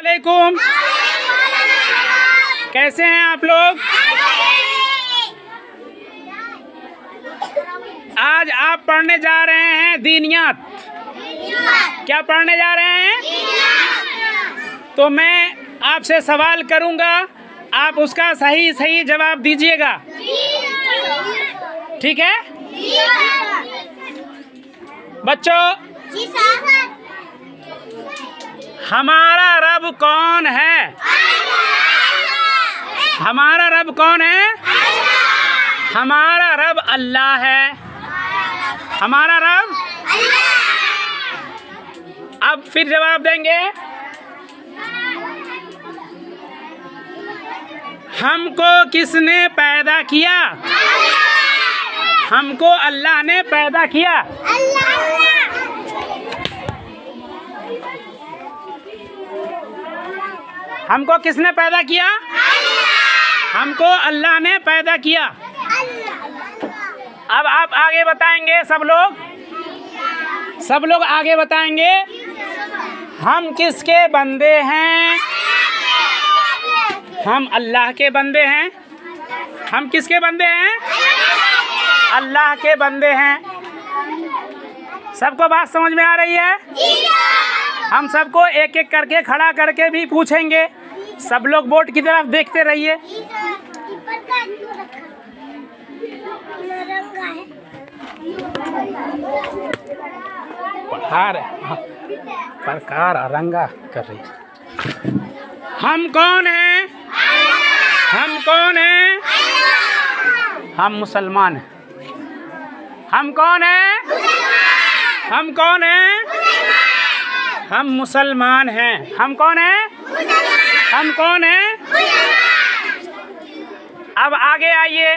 वालेकुम। कैसे हैं आप लोग? आज आप पढ़ने जा रहे हैं दीनियात। क्या पढ़ने जा रहे हैं? तो मैं आपसे सवाल करूंगा, आप उसका सही जवाब दीजिएगा। ठीक है बच्चों? हमारा रब कौन है? हमारा रब कौन है? हमारा रब अल्लाह है। हमारा रब अब फिर जवाब देंगे। हमको किसने पैदा किया? हमको अल्लाह ने पैदा किया। हमको किसने पैदा किया? हमको अल्लाह ने पैदा किया। अब आप आगे बताएंगे, सब लोग आगे बताएंगे। हम किसके बंदे हैं? हम अल्लाह के बंदे हैं। हम किसके बंदे हैं? अल्लाह के बंदे हैं। सबको बात समझ में आ रही है? हम सबको एक एक करके खड़ा करके भी पूछेंगे। सब लोग बोर्ड की तरफ देखते रहिए। प्रकार रंगा कर रही। हम कौन हैं? हम कौन हैं? हम मुसलमान हैं। हम कौन हैं? हम कौन हैं? हम मुसलमान हैं। हम कौन हैं? हम कौन हैं? अब आगे आइए,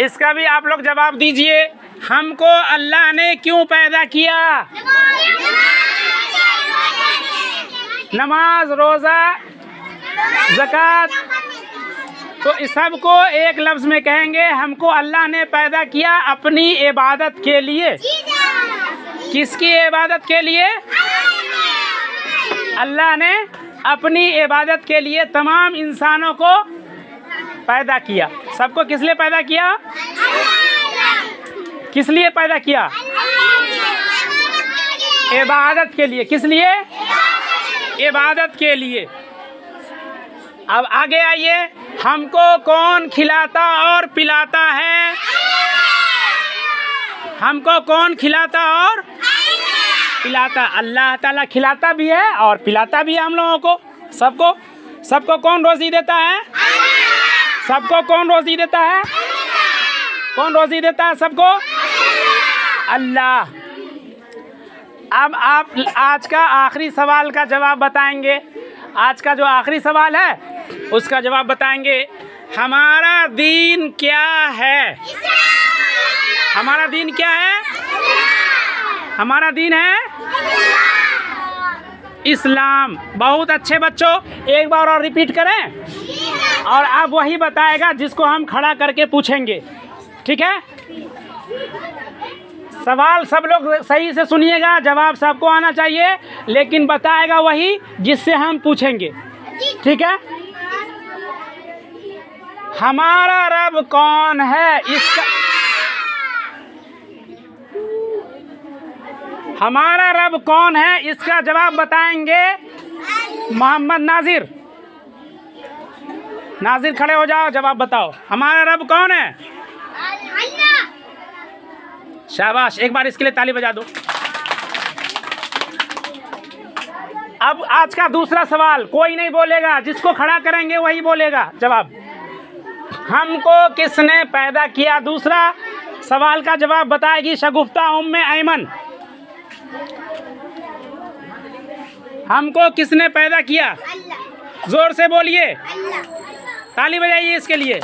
इसका भी आप लोग जवाब दीजिए। हमको अल्लाह ने क्यों पैदा किया? नमाज, रोज़ा, ज़कात। तो इस सबको एक लफ्ज़ में कहेंगे, हमको अल्लाह ने पैदा किया अपनी इबादत के लिए। किसकी इबादत के लिए? अल्लाह ने अपनी इबादत के लिए तमाम इंसानों को पैदा किया। सबको किस लिए पैदा किया? किस लिए पैदा किया? इबादत के लिए। किस लिए? इबादत के लिए। अब आगे आइए, हमको कौन खिलाता और पिलाता है? हमको कौन खिलाता और पिलाता? अल्लाह ताला खिलाता भी है और पिलाता भी है हम लोगों को। सबको कौन रोज़ी देता है? सबको कौन रोज़ी देता है? कौन रोज़ी देता है सबको? अल्लाह। अब आप आज का आखिरी सवाल का जवाब बताएंगे। आज का जो आखिरी सवाल है उसका जवाब बताएंगे। हमारा दीन क्या है? हमारा दीन क्या है? हमारा दीन है इस्लाम। बहुत अच्छे बच्चों, एक बार और रिपीट करें और आप वही बताएगा जिसको हम खड़ा करके पूछेंगे। ठीक है? सवाल सब लोग सही से सुनिएगा, जवाब सबको आना चाहिए, लेकिन बताएगा वही जिससे हम पूछेंगे। ठीक है? हमारा रब कौन है? इसका हमारा रब कौन है इसका जवाब बताएंगे मोहम्मद नाजिर। नाजिर खड़े हो जाओ, जवाब बताओ। हमारा रब कौन है? शाबाश, एक बार इसके लिए ताली बजा दो। अब आज का दूसरा सवाल कोई नहीं बोलेगा, जिसको खड़ा करेंगे वही बोलेगा जवाब। हमको किसने पैदा किया? दूसरा सवाल का जवाब बताएगी शगुफ्ता उम्मे ऐमन। हमको किसने पैदा किया? जोर से बोलिए, ताली बजाइए इसके लिए।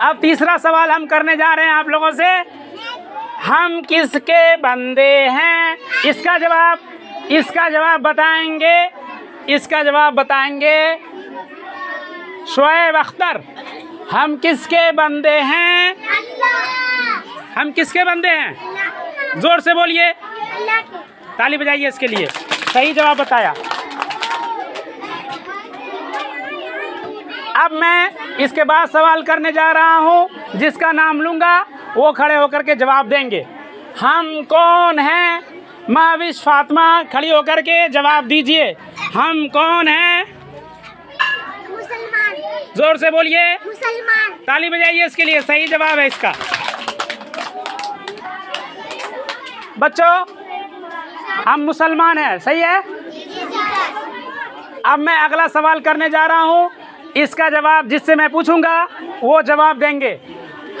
अब तीसरा सवाल हम करने जा रहे हैं आप लोगों से। हम किसके बंदे हैं? इसका जवाब बताएंगे। इसका जवाब बताएंगे शोएब अख्तर। हम किसके बंदे हैं? हम किसके बंदे हैं? जोर से बोलिए, ताली बजाइए इसके लिए। सही जवाब बताया। अब मैं इसके बाद सवाल करने जा रहा हूँ, जिसका नाम लूँगा वो खड़े होकर के जवाब देंगे। हम कौन हैं? महविश फातिमा खड़ी होकर के जवाब दीजिए। हम कौन हैं? मुसलमान। जोर से बोलिए। मुसलमान। ताली बजाइए इसके लिए। सही जवाब है इसका। बच्चों, हम मुसलमान हैं। सही है। अब मैं अगला सवाल करने जा रहा हूँ। इसका जवाब जिससे मैं पूछूंगा वो जवाब देंगे।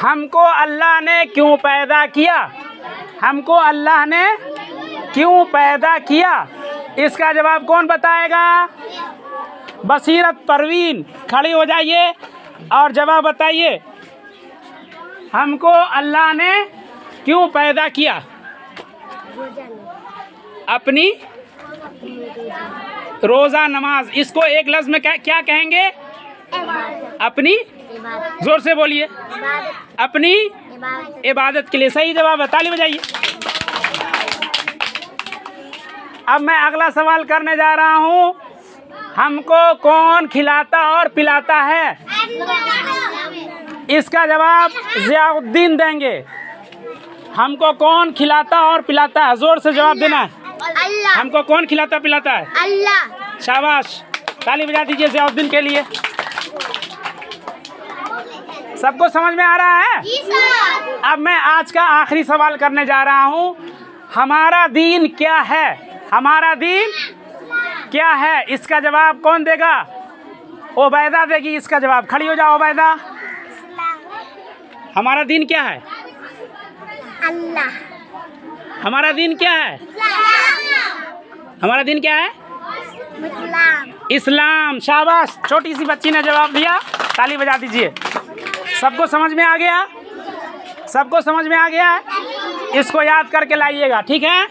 हमको अल्लाह ने क्यों पैदा किया? हमको अल्लाह ने क्यों पैदा किया? इसका जवाब कौन बताएगा? बसीरत परवीन खड़ी हो जाइए और जवाब बताइए। हमको अल्लाह ने क्यों पैदा किया? अपनी रोज़ा नमाज। इसको एक लफ्ज़ में क्या कहेंगे? अपनी, जोर से बोलिए। अपनी इबादत के लिए। सही जवाब है। ताली बजाइए। अब मैं अगला सवाल करने जा रहा हूँ। हमको कौन खिलाता और पिलाता है? इसका जवाब ज़ियाउद्दीन देंगे। हमको कौन खिलाता और पिलाता है? जोर से जवाब देना है। अल्लाह। हमको कौन खिलाता पिलाता है? अल्लाह। शाबाश। ताली बजा दीजिए ज़ियाउद्दीन के लिए। सबको समझ में आ रहा है? जी सर। अब मैं आज का आखिरी सवाल करने जा रहा हूँ। हमारा दीन क्या है? हमारा दीन क्या है? इसका जवाब कौन देगा? ओबैदा देगी इसका जवाब। खड़ी हो जाओ ओबैदा। हमारा दीन क्या है? अल्लाह। हमारा दीन क्या है? हमारा दीन क्या है? इस्लाम। शाबाश। छोटी सी बच्ची ने जवाब दिया। ताली बजा दीजिए। सबको समझ में आ गया? सबको समझ में आ गया है? इसको याद करके लाइएगा। ठीक है।